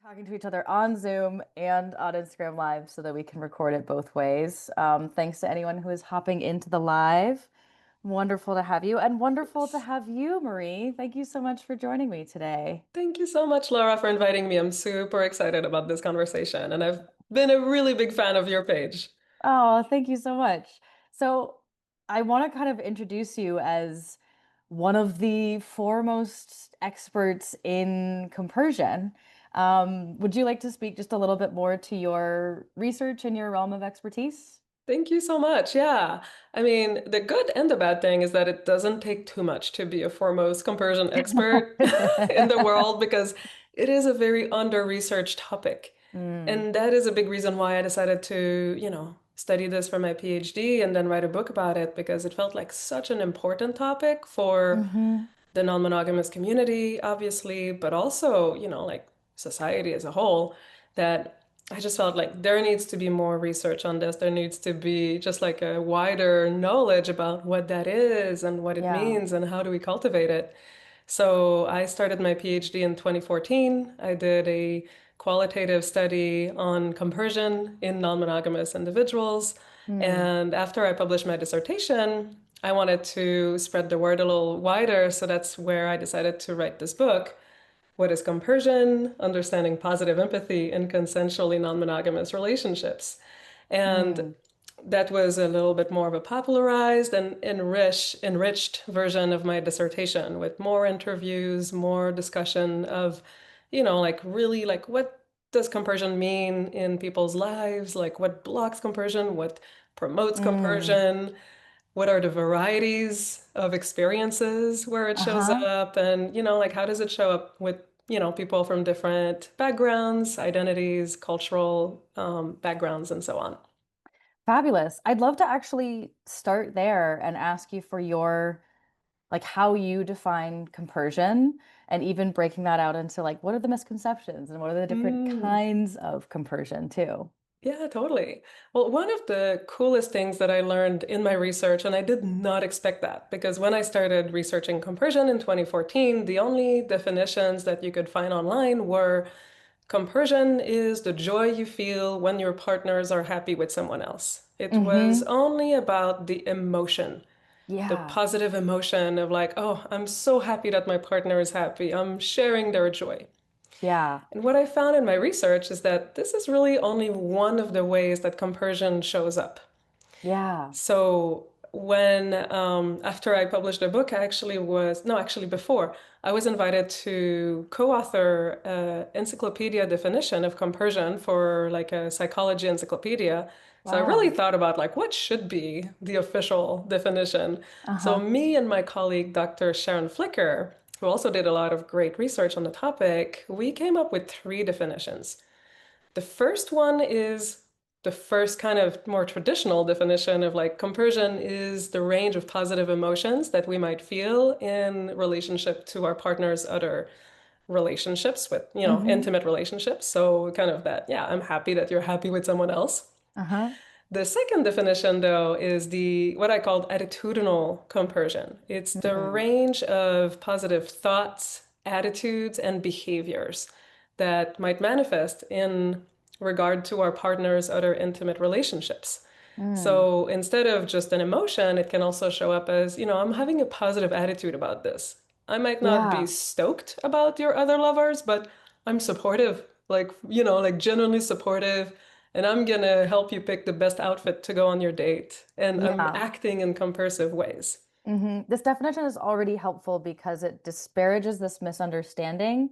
talking to each other on Zoom and on Instagram Live so that we can record it both ways. Thanks to anyone who is hopping into the live. Wonderful to have you, and wonderful to Yes. have you, Marie. Thank you so much for joining me today. Thank you so much, Laura, for inviting me. I'm super excited about this conversation, and I've been a really big fan of your page. Oh, thank you so much. So, I want to kind of introduce you as one of the foremost experts in compersion. Would you like to speak just a little bit more to your research and your realm of expertise? Thank you so much. Yeah. I mean, the good and the bad thing is that it doesn't take too much to be a foremost compersion expert in the world because it is a very under-researched topic. Mm, And that is a big reason why I decided to, study this for my PhD and then write a book about it because it felt like such an important topic for hmm. the non-monogamous community, obviously, but also, like society as a whole, that I just felt like there needs to be more research on this. There needs to be just like a wider knowledge about what that is and what it Yeah. means and how do we cultivate it. So I started my PhD in 2014. I did a qualitative study on compersion in non-monogamous individuals. Mm, And after I published my dissertation, I wanted to spread the word a little wider. So that's where I decided to write this book. What is compersion? Understanding positive empathy in consensually non-monogamous relationships. And mm, that was a little bit more of a popularized and enriched version of my dissertation with more interviews, more discussion of, like really like what does compersion mean in people's lives? Like what blocks compersion? What promotes mm. compersion? What are the varieties of experiences where it shows Uh-huh. up? And, like how does it show up with, people from different backgrounds, identities, cultural backgrounds, and so on? Fabulous. I'd love to actually start there and ask you for your, like, how you define compersion and even breaking that out into, like, what are the misconceptions and what are the different Mm. kinds of compersion too? Yeah, totally. Well, one of the coolest things that I learned in my research, and I did not expect that, because when I started researching compersion in 2014, the only definitions that you could find online were compersion is the joy you feel when your partners are happy with someone else. It was Mm-hmm. only about the emotion, the Yeah. positive emotion of like, oh, I'm so happy that my partner is happy. I'm sharing their joy. Yeah. And what I found in my research is that this is really only one of the ways that compersion shows up. Yeah. So when after I published the book, I actually was no, actually before I was invited to co-author an encyclopedia definition of compersion for like a psychology encyclopedia. So I really Wow. thought about like what should be the official definition. So Uh-huh. me and my colleague, Dr. Sharon Flicker, who also did a lot of great research on the topic, we came up with three definitions. The first one is the first kind of more traditional definition of like compersion is the range of positive emotions that we might feel in relationship to our partner's other relationships with, Mm-hmm. intimate relationships. So kind of that, yeah, I'm happy that you're happy with someone else. Uh-huh. The second definition, though, is the what I called attitudinal compersion. It's the Mm. range of positive thoughts, attitudes, and behaviors that might manifest in regard to our partner's other intimate relationships. Mm. So instead of just an emotion, it can also show up as, I'm having a positive attitude about this. I might not be Yeah. stoked about your other lovers, but I'm supportive, like, like genuinely supportive, and I'm gonna help you pick the best outfit to go on your date. And I'm Yeah. acting in compersive ways. This definition is already helpful because it disparages this misunderstanding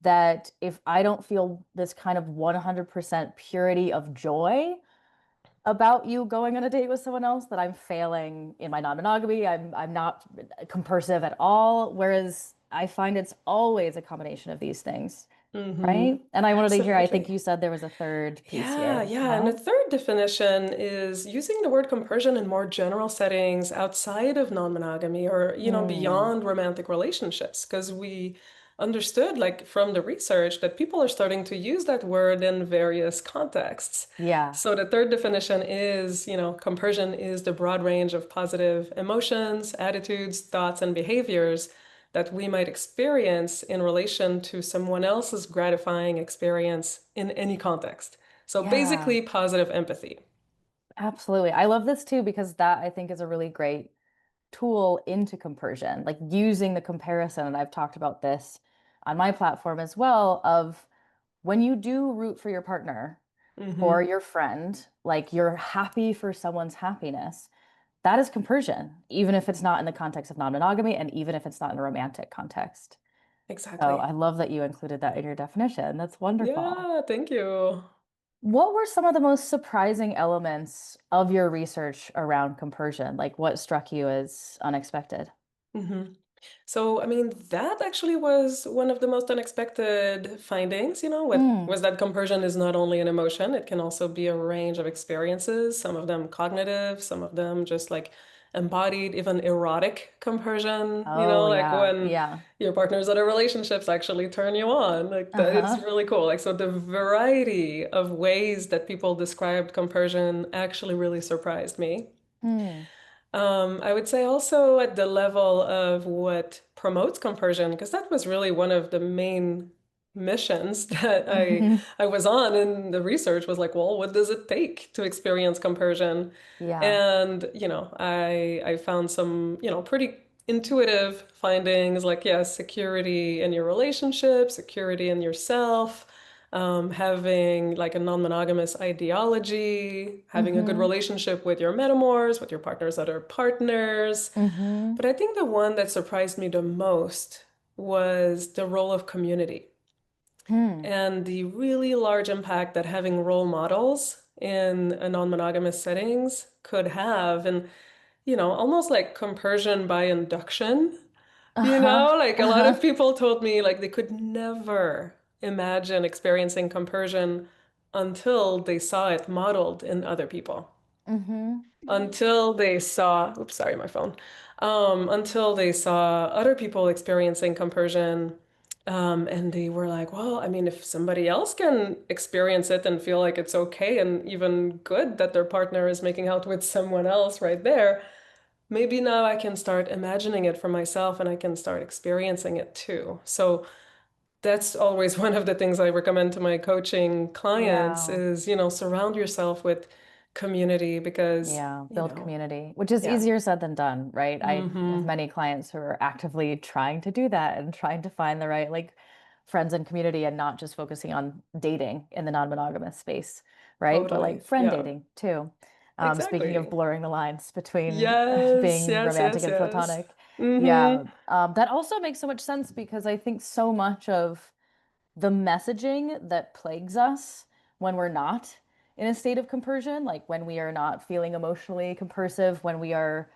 that if I don't feel this kind of 100% purity of joy about you going on a date with someone else, that I'm failing in my non-monogamy. I'm not compersive at all. Whereas I find it's always a combination of these things, Hmm. right? And I wanted to hear, I think Absolutely. you said there was a third piece Yeah, here. yeah. And the Uh-huh. third definition is using the word compersion in more general settings outside of non-monogamy or, Hmm. beyond romantic relationships. Because we understood, like from the research, that people are starting to use that word in various contexts. Yeah. So the third definition is, compersion is the broad range of positive emotions, attitudes, thoughts, and behaviors that we might experience in relation to someone else's gratifying experience in any context. So Yeah, basically, positive empathy. absolutely. I love this too because that I think is a really great tool into compersion, like using the comparison. And I've talked about this on my platform as well, of when you do root for your partner or Hmm. your friend, like you're happy for someone's happiness, that is compersion, even if it's not in the context of non-monogamy and even if it's not in a romantic context. So Exactly. I love that you included that in your definition. That's wonderful. Yeah, thank you. What were some of the most surprising elements of your research around compersion? Like what struck you as unexpected? Hmm. So, I mean, that actually was one of the most unexpected findings, what Mm. was that compersion is not only an emotion, it can also be a range of experiences, some of them cognitive, some of them just like embodied, even erotic compersion, Oh, like yeah. when Yeah. your partner's other relationships actually turn you on. Like that it's Uh-huh. really cool. Like so the variety of ways that people described compersion actually really surprised me. Hmm. I would say also at the level of what promotes compersion, because that was really one of the main missions that Hmm. I was on in the research was like, well, what does it take to experience compersion? Yeah. And, I found some, pretty intuitive findings like, yes, security in your relationship, security in yourself, having like a non-monogamous ideology, having a good Hmm. relationship with your metamors, with your partners that are partners. Hmm. But I think the one that surprised me the most was the role of community Hmm. and the really large impact that having role models in a non-monogamous settings could have. And, almost like compersion by induction. Uh-huh. Like a lot of Uh-huh. people told me like they could never imagine experiencing compersion until they saw it modeled in other people. Hmm. Until they saw, oops, sorry, my phone. Until they saw other people experiencing compersion, and they were like, well, I mean, if somebody else can experience it and feel like it's okay and even good that their partner is making out with someone else right there, maybe now I can start imagining it for myself and I can start experiencing it too. So that's always one of the things I recommend to my coaching clients Yeah. is, surround yourself with community because, Yeah, build community, which is yeah. easier said than done, right? I have Mm-hmm. many clients who are actively trying to do that and trying to find the right like friends and community and not just focusing on dating in the non-monogamous space, right? But like Totally. friend Yeah. dating too. Speaking of Exactly. blurring the lines between Yes, being yes, romantic yes, and yes. platonic. Yeah, Mm-hmm. that also makes so much sense because I think so much of the messaging that plagues us when we're not in a state of compersion, like when we are not feeling emotionally compersive, when we are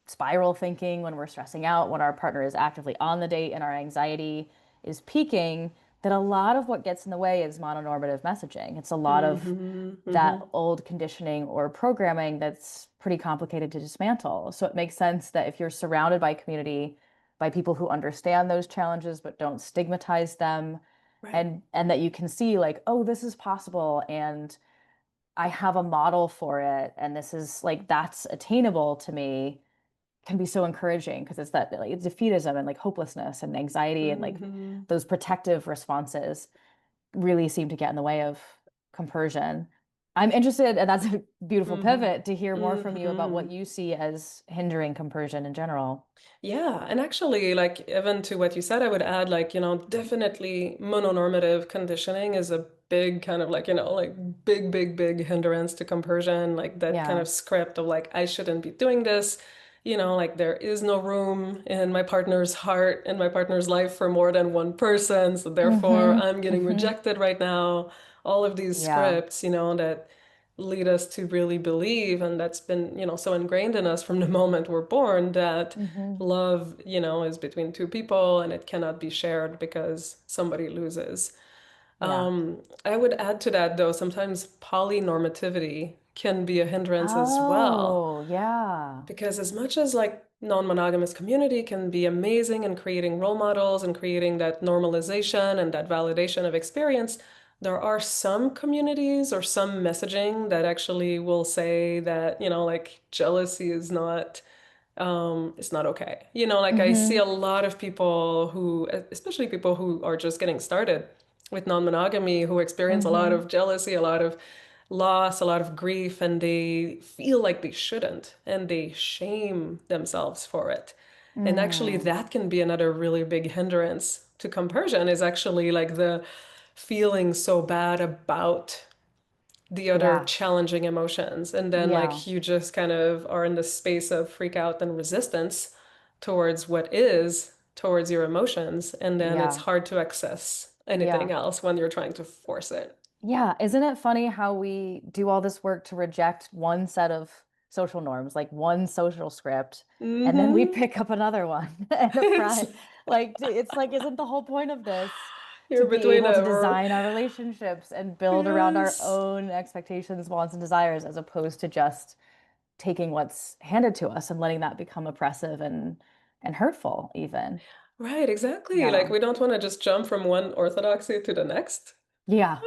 spiral thinking, when we're stressing out, when our partner is actively on the date and our anxiety is peaking, that a lot of what gets in the way is mononormative messaging. It's a lot of Mm-hmm. that Mm-hmm. old conditioning or programming that's pretty complicated to dismantle. So it makes sense that if you're surrounded by community, by people who understand those challenges but don't stigmatize them, Right. and that you can see like, oh, this is possible and I have a model for it and this is like that's attainable to me can be so encouraging because it's that like defeatism and like hopelessness and anxiety and like Mm-hmm. those protective responses really seem to get in the way of compersion. I'm interested, and that's a beautiful Mm-hmm. pivot to hear more from you about what Mm-hmm. you see as hindering compersion in general. Yeah, and actually, like, even to what you said, I would add, like, definitely mononormative conditioning is a big kind of like, like big, big, big hindrance to compersion, like that kind Yeah. of script of like, I shouldn't be doing this, like there is no room in my partner's heart, in my partner's life for more than one person, so therefore Hmm. I'm getting Hmm. rejected right now. All of these Yeah. scripts, that lead us to really believe, and that's been, so ingrained in us from the moment we're born that Hmm. love, is between two people and it cannot be shared because somebody loses. Yeah. I would add to that though, sometimes polynormativity can be a hindrance as well. Oh, yeah. Because as much as like non-monogamous community can be amazing in creating role models and creating that normalization and that validation of experience, there are some communities or some messaging that actually will say that, like jealousy is not it's not okay. You know, like I see Mm-hmm. a lot of people who, especially people who are just getting started with non-monogamy, who experience a lot Mm-hmm. of jealousy, a lot of loss, a lot of grief, and they feel like they shouldn't, and they shame themselves for it. And actually, Mm. that can be another really big hindrance to compersion, is actually like the feeling so bad about the other Yeah. challenging emotions. And then, Yeah. like, you just kind of are in the space of freak out and resistance towards what is, towards your emotions. And then it's Yeah. hard to access anything Yeah. else when you're trying to force it. Yeah, isn't it funny how we do all this work to reject one set of social norms, like one social script, and then we Mm-hmm. pick up another one and It's apply. Like, it's like, isn't the whole point of this to you're be between able to a design our relationships and build around our yes. own expectations, wants, and desires, as opposed to just taking what's handed to us and letting that become oppressive and hurtful, even. Right, exactly. Like Yeah. we don't want to just jump from one orthodoxy to the next. Yeah.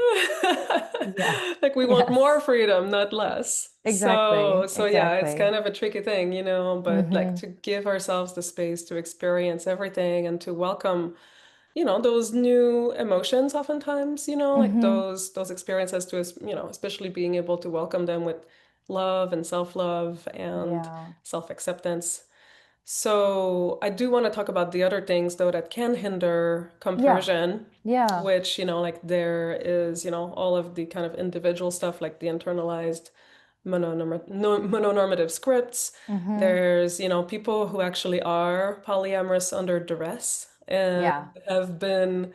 Yes. Like we want more Yes. freedom, not less. So, Exactly. so yeah, it's Exactly. kind of a tricky thing, you know, but like Hmm. to give ourselves the space to experience everything and to welcome, you know, those new emotions oftentimes, you know, like Hmm. those experiences to us, you know, especially being able to welcome them with love and self-love and Yeah. self-acceptance. So I do want to talk about the other things though that can hinder Yeah. compersion, Yeah. which, you know, like there is, you know, all of the kind of individual stuff like the internalized mononormative scripts. Hmm. There's, you know, people who actually are polyamorous under duress and Yeah. have been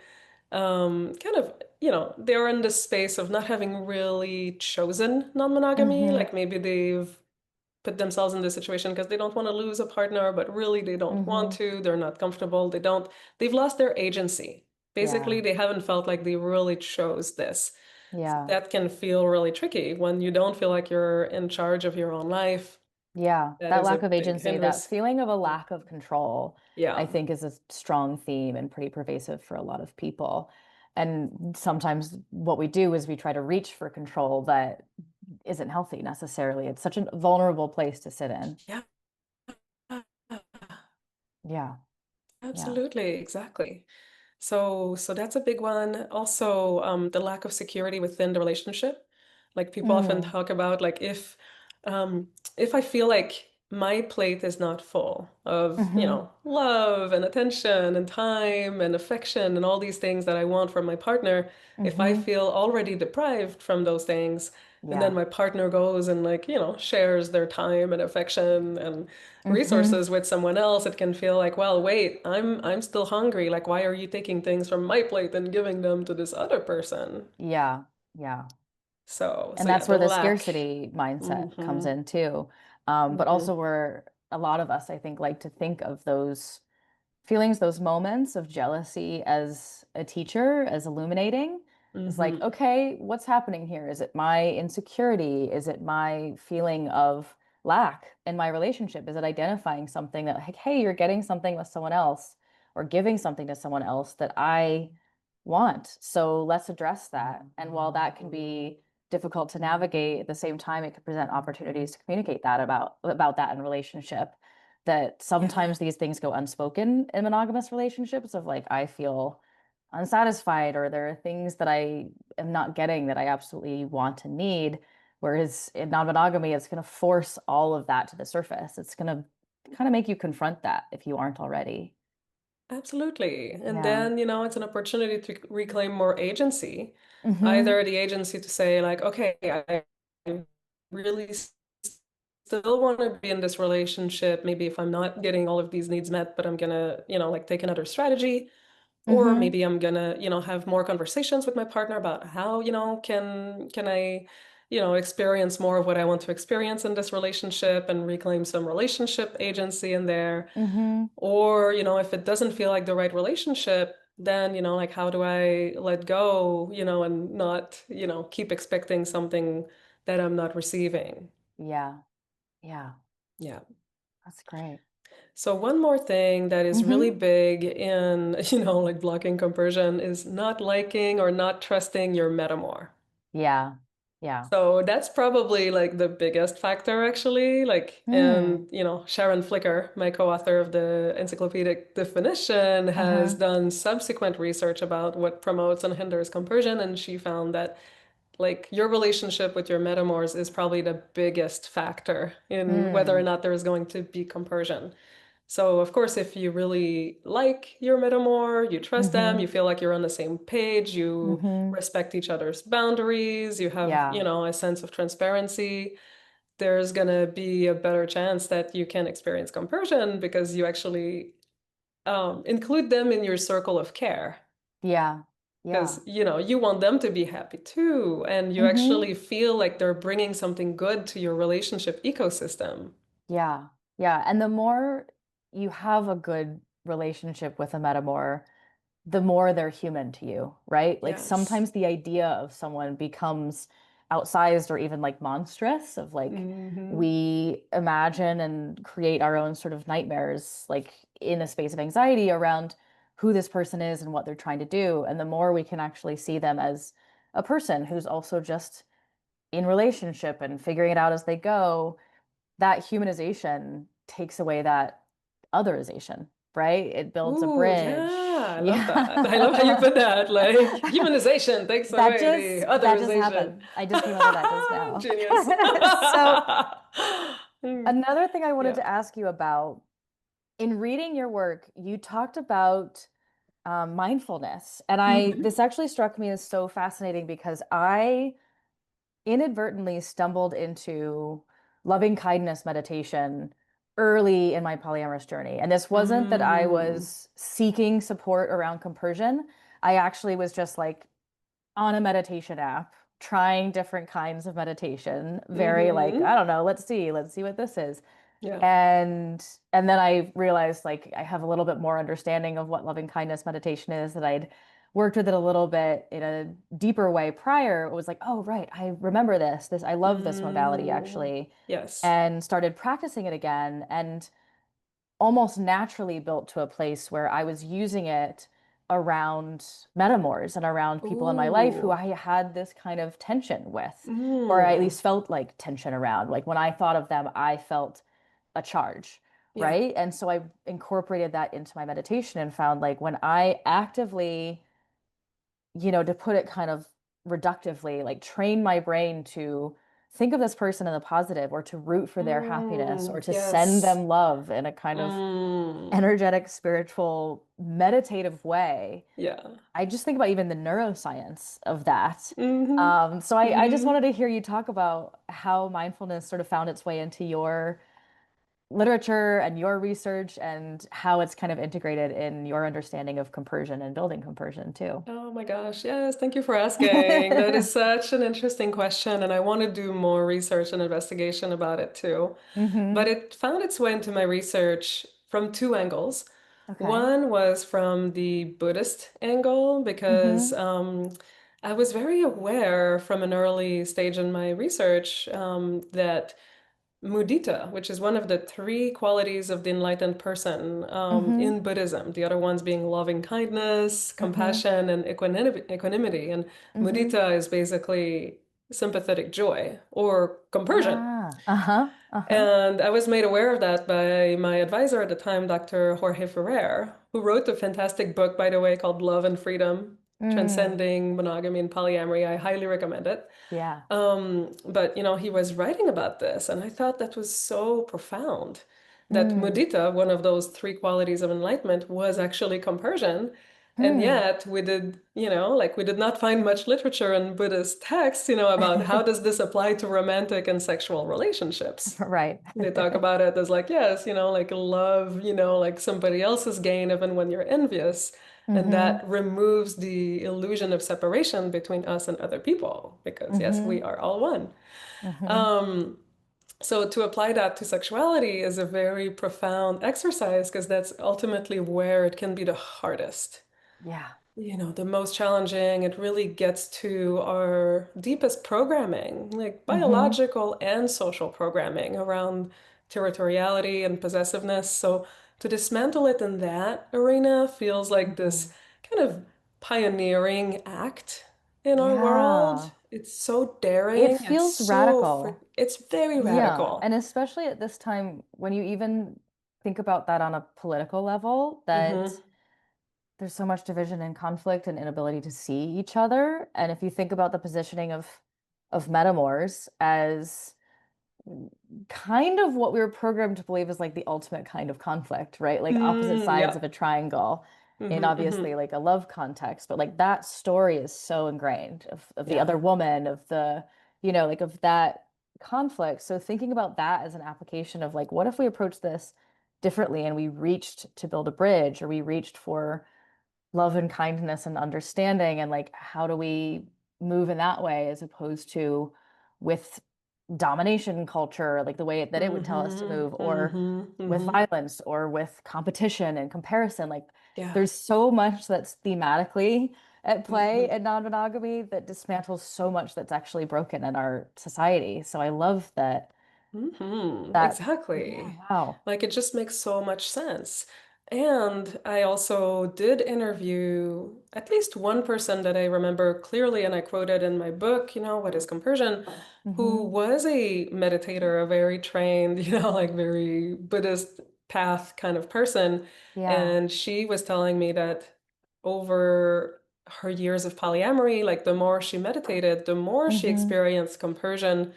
kind of, you know, they're in this space of not having really chosen non-monogamy. Hmm. Like maybe they've put themselves in this situation because they don't want to lose a partner, but really they don't want Hmm. to. They're not comfortable. They've lost their agency. Basically, Yeah. they haven't felt like they really chose this. So Yeah. that can feel really tricky when you don't feel like you're in charge of your own life. Yeah. That That is a lack of big agency, that hindrance. feeling of a lack of control, I Yeah, think is a strong theme and pretty pervasive for a lot of people. And sometimes what we do is we try to reach for control that isn't healthy necessarily. It's such a vulnerable place to sit in. yeah, Yeah. Yeah. absolutely, exactly. So that's a big one. Also, the lack of security within the relationship. Like people often Mm. talk about like if I feel like my plate is not full of, you Hmm. know, love and attention and time and affection and all these things that I want from my partner, if I Hmm. feel already deprived from those things, and then Yeah. my partner goes and like, you know, shares their time and affection and Hmm. resources with someone else, it can feel like, well, wait, I'm still hungry. Like, why are you taking things from my plate and giving them to this other person? Yeah. Yeah. So And yeah, that's the where the lack. scarcity mindset comes Hmm. in too. But Hmm. also where a lot of us, I think, like to think of those feelings, those moments of jealousy as a teacher, as illuminating. It's like, Hmm. okay, what's happening here? Is it my insecurity? Is it my feeling of lack in my relationship? Is it identifying something that, like, hey, you're getting something with someone else or giving something to someone else that I want? So let's address that. And while that can be difficult to navigate, at the same time, it can present opportunities to communicate that about that in relationship, that Yeah, sometimes these things go unspoken in monogamous relationships of like I feel unsatisfied or there are things that I am not getting that I absolutely want and need. Whereas in non-monogamy, it's going to force all of that to the surface. It's going to kind of make you confront that if you aren't already. absolutely. And Yeah. then, you know, it's an opportunity to reclaim more agency. Hmm. Either the agency to say, like, okay, I really still want to be in this relationship. Maybe if I'm not getting all of these needs met, but I'm gonna, you know, like take another strategy. Or Hmm. maybe I'm gonna, you know, have more conversations with my partner about how, you know, can I, you know, experience more of what I want to experience in this relationship and reclaim some relationship agency in there. Hmm. Or, you know, if it doesn't feel like the right relationship, then, you know, like how do I let go, you know, and not, you know, keep expecting something that I'm not receiving. Yeah. Yeah. Yeah. That's great. So one more thing that is really Hmm. big in, you know, like blocking compersion is not liking or not trusting your metamor. Yeah. Yeah. So that's probably like the biggest factor actually. Like, Hmm. and Sharon Flicker, my co-author of the encyclopedic definition, has Uh-huh. done subsequent research about what promotes and hinders compersion, and she found that like your relationship with your metamors is probably the biggest factor in whether or Hmm. not there is going to be compersion. So, of course, if you really like your metamor, you trust them, you Mm-hmm. feel like you're on the same page, you Mm-hmm. respect each other's boundaries, you have, Yeah. a sense of transparency, there's gonna be a better chance that you can experience compersion because you actually include them in your circle of care. Yeah. Because, Yeah. you want them to be happy too, and you Mm-hmm. actually feel like they're bringing something good to your relationship ecosystem. Yeah. Yeah. And the more you have a good relationship with a metamor, the more they're human to you, right? Like Yes. sometimes the idea of someone becomes outsized or even like monstrous of like Hmm. we imagine and create our own sort of nightmares like in a space of anxiety around who this person is and what they're trying to do. And the more we can actually see them as a person who's also just in relationship and figuring it out as they go, that humanization takes away that otherization, right? It builds a Ooh, yeah, bridge. I love that. I love how you Yeah. put that. Like, humanization takes away the That just otherization. happened. I just came up with that just now. Genius. So Mm. another thing I wanted Yeah. to ask you about, in reading your work, you talked about mindfulness. And Hmm. this actually struck me as so fascinating because I inadvertently stumbled into loving kindness meditation early in my polyamorous journey. And this wasn't that I Mm. was seeking support around compersion. I actually was just like on a meditation app, trying different kinds of meditation, very like, Hmm. I don't know, let's see what this is. Yeah. And then I realized like I have a little bit more understanding of what loving kindness meditation is, that I'd worked with it a little bit in a deeper way prior. It was like, oh right, I remember this. I love this modality Mm. actually, Yes. and started practicing it again and almost naturally built to a place where I was using it around metamors and around people in my life who Ooh. I had this kind of tension with, or I at Mm. least felt like tension around. Like when I thought of them, I felt a charge, Yeah. right? And so I incorporated that into my meditation and found like when I actively, to put it kind of reductively, like train my brain to think of this person in the positive or to root for their happiness or Mm. to send Yes. them love in a kind of Mm. energetic, spiritual, meditative way. Yeah. I just think about even the neuroscience of that. Hmm. So I just Hmm. wanted to hear you talk about how mindfulness sort of found its way into your literature and your research and how it's kind of integrated in your understanding of compersion and building compersion too. Oh my gosh, yes, thank you for asking. That is such an interesting question, and I want to do more research and investigation about it too. But Hmm. it found its way into my research from two angles. Okay. One was from the Buddhist angle, because Hmm. I was very aware from an early stage in my research that mudita, which is one of the three qualities of the enlightened person Hmm. in Buddhism, the other ones being loving kindness, Hmm. compassion, and equanimity. And Hmm. mudita is basically sympathetic joy or compersion. Ah, uh-huh, uh-huh. And I was made aware of that by my advisor at the time, Dr. Jorge Ferrer, who wrote a fantastic book, by the way, called Love and Freedom, Mm, Transcending Monogamy and Polyamory. I highly recommend it. yeah. But he was writing about this, and I thought that was so profound that Mm, mudita, one of those three qualities of enlightenment, was actually compersion. And hmm. yet we did, like we did not find much literature in Buddhist texts, about how does this apply to romantic and sexual relationships. Right. They talk about it as like, yes, like love, like somebody else's gain, even when you're envious. And Hmm. that removes the illusion of separation between us and other people, because yes, we Hmm. are all one. Hmm. Um, so to apply that to sexuality is a very profound exercise because that's ultimately where it can be the hardest, Yeah. the most challenging. It really gets to our deepest programming, like Hmm. biological and social programming around territoriality and possessiveness. So to dismantle it in that arena feels like Hmm. this kind of pioneering act in our Yeah. world. It's so It daring and feels radical. it's very Yeah. radical. And especially at this time, when you even think about that on a political level, that Mm-hmm. there's so much division and conflict and inability to see each other. And if you think about the positioning of metamors as kind of what we were programmed to believe is like the ultimate kind of conflict, right? Like opposite Mm, sides yeah. of a triangle in Mm-hmm, mm-hmm. obviously like a love context, but like that story is so ingrained of the Yeah. other woman, of the, like of that conflict. So thinking about that as an application of like, what if we approach this differently and we reached to build a bridge or we reached for love and kindness and understanding and like how do we move in that way as opposed to with domination culture, like the way that it would tell us to Mm-hmm, move, or mm-hmm, with mm-hmm. violence or with competition and comparison. Like Yeah. there's so much that's thematically at play Mm-hmm. in non-monogamy that dismantles so much that's actually broken in our society. So I love that yeah, Exactly. wow. Like it just makes so much sense. And I also did interview at least one person that I remember clearly, and I quoted in my book, What is Compersion, who Mm-hmm. was a meditator, a very trained, like very Buddhist path kind of person. Yeah. And she was telling me that over her years of polyamory, like the more she meditated, the more she Mm-hmm. experienced compersion,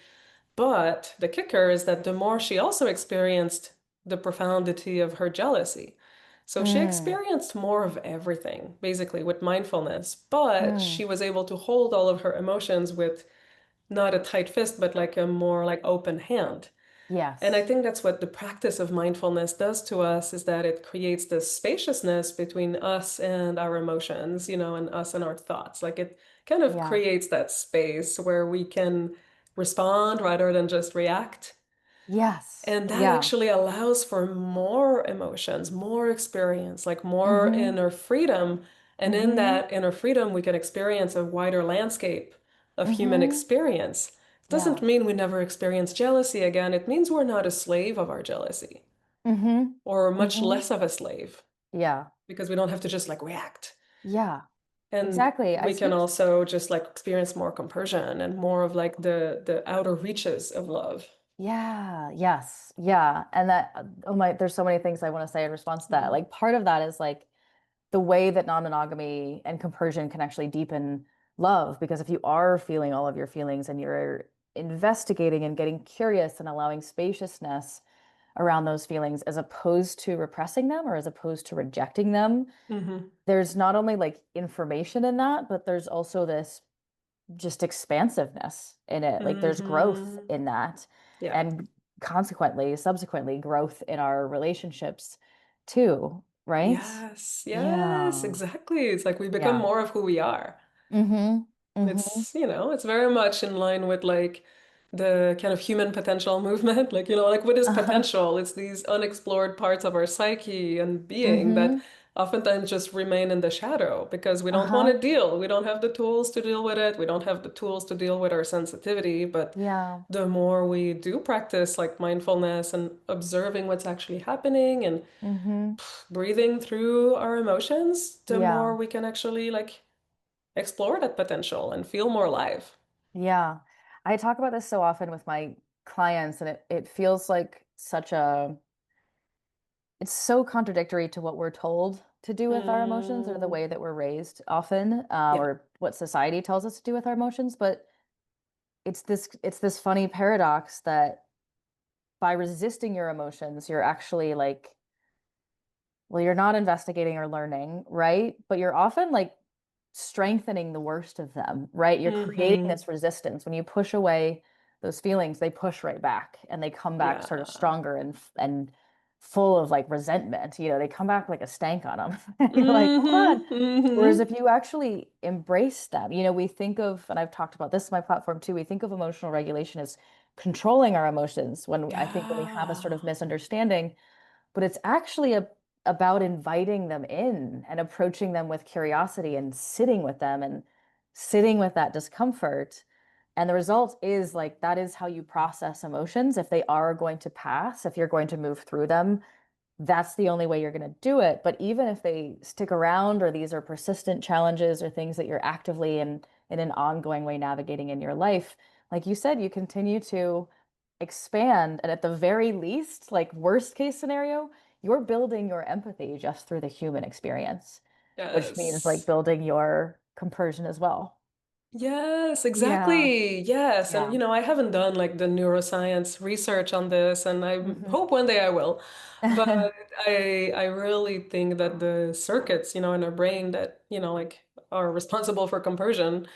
but the kicker is that the more she also experienced the profundity of her jealousy. So she Mm. experienced more of everything, basically, with mindfulness, but Mm. she was able to hold all of her emotions with not a tight fist, but like a more like open hand. And I Yes. think that's what the practice of mindfulness does to us is that it creates this spaciousness between us and our emotions, and us and our thoughts. Like it kind of Yeah. creates that space where we can respond rather than just react. Yes. And that Yeah. actually allows for more emotions, more experience, like more Mm-hmm. inner freedom. And in Mm-hmm. that inner freedom, we can experience a wider landscape of human Mm-hmm. experience. It doesn't Yeah. mean we never experience jealousy again. It means we're not a slave of our jealousy, Mm-hmm. or much Mm-hmm. less of a slave, Yeah. because we don't have to just like react. Yeah. And Exactly. I we can speak. also just like experience more compersion and more of like the outer reaches of love. Yeah. Yes. Yeah. And that, oh my, there's so many things I want to say in response to that. Mhm. Like part of that is like the way that non-monogamy and compersion can actually deepen love. Because if you are feeling all of your feelings and you're investigating and getting curious and allowing spaciousness around those feelings as opposed to repressing them or as opposed to rejecting them, Mhm. there's not only like information in that, but there's also this just expansiveness in it. Like there's growth Mhm. in that. Yeah. And consequently, subsequently, growth in our relationships too, right? Yes. Yes, Yeah. exactly. It's like we become Yeah. more of who we are. Mm-hmm. Mm-hmm. It's very much in line with like the kind of human potential movement. Like what is Uh-huh. potential? It's these unexplored parts of our psyche and being that Mm-hmm. oftentimes just remain in the shadow because we don't want Uh-huh. to deal. We don't have the tools to deal with it. We don't have the tools to deal with our sensitivity. But Yeah. the more we do practice like mindfulness and observing what's actually happening and Mm-hmm. breathing through our emotions, the more Yeah. we can actually like explore that potential and feel more alive. Yeah. I talk about this so often with my clients, and it feels like such a it's so contradictory to what we're told to do with our emotions or the Mm, way that we're raised often, yeah. or what society tells us to do with our emotions. But it's this funny paradox that by resisting your emotions, you're actually like, well, you're not investigating or learning, right? But you're often like strengthening the worst of them, right? You're creating Mm-hmm. this resistance. When you push away those feelings, they push right back and they come back sort of Yeah. stronger and full of like resentment. They come back like a stank on them. And you're like, hold on. Mm-hmm. Whereas Mm-hmm. if you actually embrace them, we think of, and I've talked about this in my platform too, we think of emotional regulation as controlling our emotions when I think when we have a Yeah. sort of misunderstanding, but it's actually about inviting them in and approaching them with curiosity and sitting with them and sitting with that discomfort. And the result is like that is how you process emotions. If they are going to pass, if you're going to move through them, that's the only way you're going to do it. But even if they stick around or these are persistent challenges or things that you're actively in an ongoing way navigating in your life, like you said, you continue to expand. And at the very least, like worst case scenario, you're building your empathy just through the human experience, which means like Yes. building your compersion as well. Yes, Yeah. exactly. Yes. And Yeah. I haven't done like the neuroscience research on this, and I Hmm. hope one day I will. But I really think that the circuits, in our brain that, like are responsible for compersion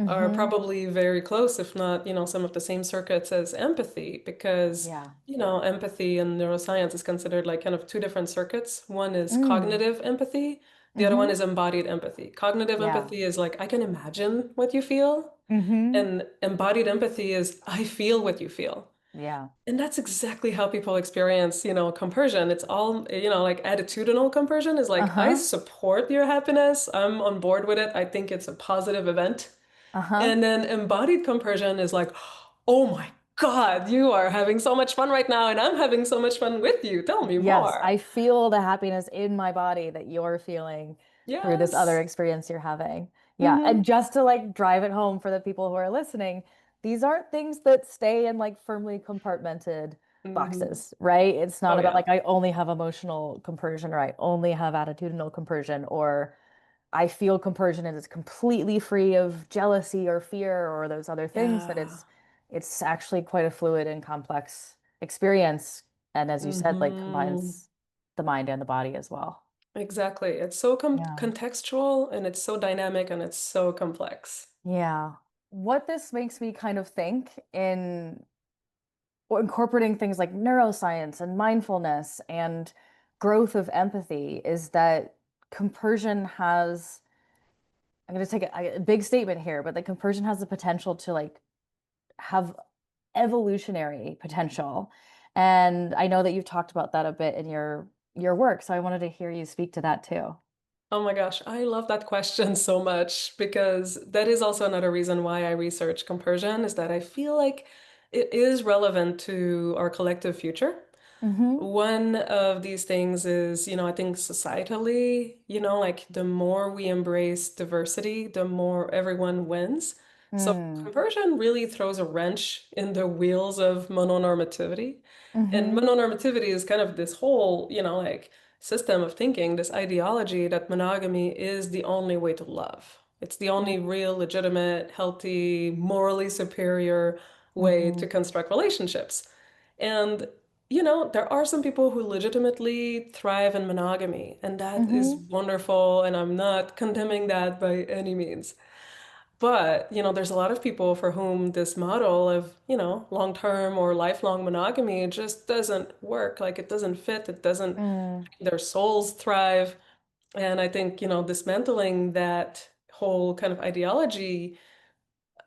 are Hmm. probably very close, if not, some of the same circuits as empathy, because, Yeah. empathy and neuroscience is considered like kind of two different circuits. One is Mm. cognitive empathy, the other one Hmm. is embodied empathy. Cognitive Yeah. empathy is like, I can imagine what you feel, Hmm. and embodied empathy is, I feel what you feel. Yeah. And that's exactly how people experience, compersion. It's all, like attitudinal compersion is like, I Uh-huh. support your happiness. I'm on board with it. I think it's a positive event. Uh-huh. And then embodied compersion is like, oh my God, you are having so much fun right now, and I'm having so much fun with you. Tell me Yes, more. I feel the happiness in my body that you're feeling through this other Yes. experience you're having. Yeah, Mm-hmm. and just to like drive it home for the people who are listening, these aren't things that stay in like firmly compartmented Mm-hmm. boxes, right? It's not Oh about yeah. like I only have emotional compersion or I only have attitudinal compersion or I feel compersion and it's completely free of jealousy or fear or those other things, that Yeah. it's actually quite a fluid and complex experience. And as you said, like Mm-hmm. combines the mind and the body as well. Exactly. It's so Yeah. contextual, and it's so dynamic, and it's so complex. Yeah. What this makes me kind of think in incorporating things like neuroscience and mindfulness and growth of empathy is that compersion has, I'm going to take a big statement here, but the compersion has the potential to like have evolutionary potential. And I know that you've talked about that a bit in your work, so I wanted to hear you speak to that too. Oh my gosh, I love that question so much, because that is also another reason why I research compersion, is that I feel like it is relevant to our collective future. Mm-hmm. One of these things is, I think societally, like the more we embrace diversity, the more everyone wins. So Mm. conversion really throws a wrench in the wheels of mononormativity. And Mm-hmm. mononormativity is kind of this whole, like system of thinking, this ideology that monogamy is the only way to love. It's the only real, legitimate, healthy, morally superior way Mm-hmm. to construct relationships. And there are some people who legitimately thrive in monogamy, and that is Mm-hmm. wonderful, and I'm not condemning that by any means. But, there's a lot of people for whom this model of, long-term or lifelong monogamy just doesn't work. Like it doesn't fit, it doesn't, Mm. their souls thrive. And I think, dismantling that whole kind of ideology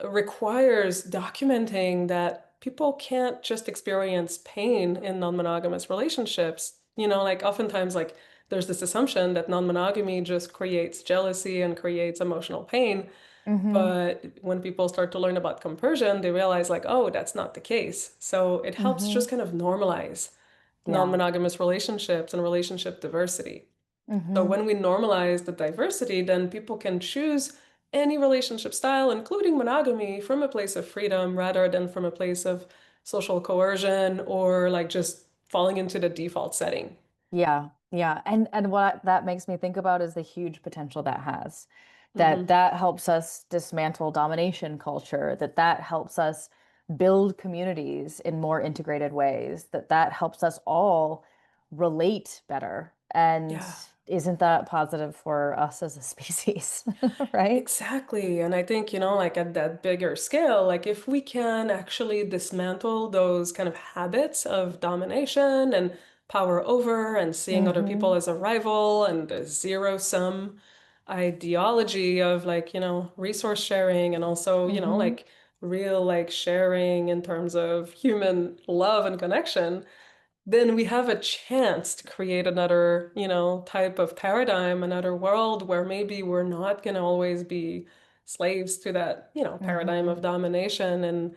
requires documenting that people can't just experience pain in non-monogamous relationships. Like oftentimes, like there's this assumption that non-monogamy just creates jealousy and creates emotional pain. Mm-hmm. But when people start to learn about compersion, they realize like, oh, that's not the case. So it helps Mm-hmm. just kind of normalize Yeah. non-monogamous relationships and relationship diversity. So Mm-hmm. when we normalize the diversity, then people can choose any relationship style, including monogamy, from a place of freedom rather than from a place of social coercion or like just falling into the default setting. Yeah, yeah. And what that makes me think about is the huge potential that has. That Hmm. that helps us dismantle domination culture, that helps us build communities in more integrated ways, that helps us all relate better. And Yeah. isn't that positive for us as a species, right? Exactly. And I think, like at that bigger scale, like if we can actually dismantle those kind of habits of domination and power over and seeing other Mm-hmm. people as a rival and a zero-sum ideology of like, resource sharing and also, Mm-hmm. like real like sharing in terms of human love and connection, then we have a chance to create another, type of paradigm, another world where maybe we're not going to always be slaves to that, paradigm Mm-hmm. of domination and,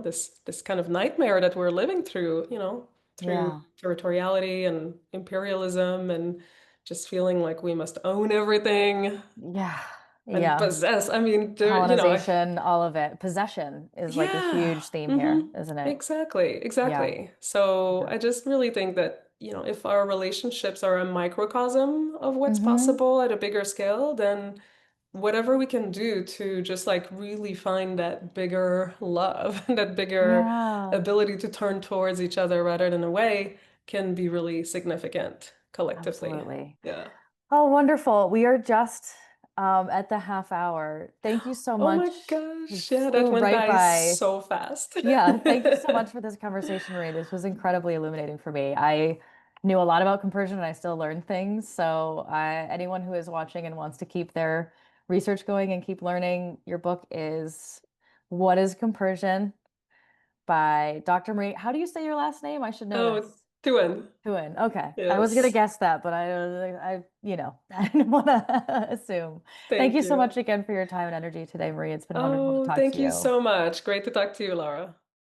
this kind of nightmare that we're living through, through Yeah. territoriality and imperialism and just feeling like we must own everything. Yeah. And Yeah. possess, I mean, Colonization, all of it. Possession is like a yeah. huge theme Hmm. here, isn't it? Exactly. Yeah. Exactly. So Yeah. I just really think that, if our relationships are a microcosm of what's Hmm. possible at a bigger scale, then whatever we can do to just like really find that bigger love, that bigger Yeah, ability to turn towards each other rather than away can be really significant collectively. absolutely. Yeah. Oh, wonderful. We are just at the half hour. Thank you so Oh my much. It gosh. Yeah, that flew went right by by. so fast. Yeah, thank you so much for this conversation, Marie. This was incredibly illuminating for me. I knew a lot about compersion and I still learn things. So, anyone who is watching and wants to keep their research going and keep learning, your book is What is Compersion by Dr. Marie. How do you say your last name? I should know Oh, this. Thouin. Thouin. Okay. I was gonna Yes. guess that, but I didn't want to assume. Thank Thank you so much you. again for your time and energy today, Marie. It's been wonderful to Oh, talk to thank you you. so much. Great to talk to you, Laura.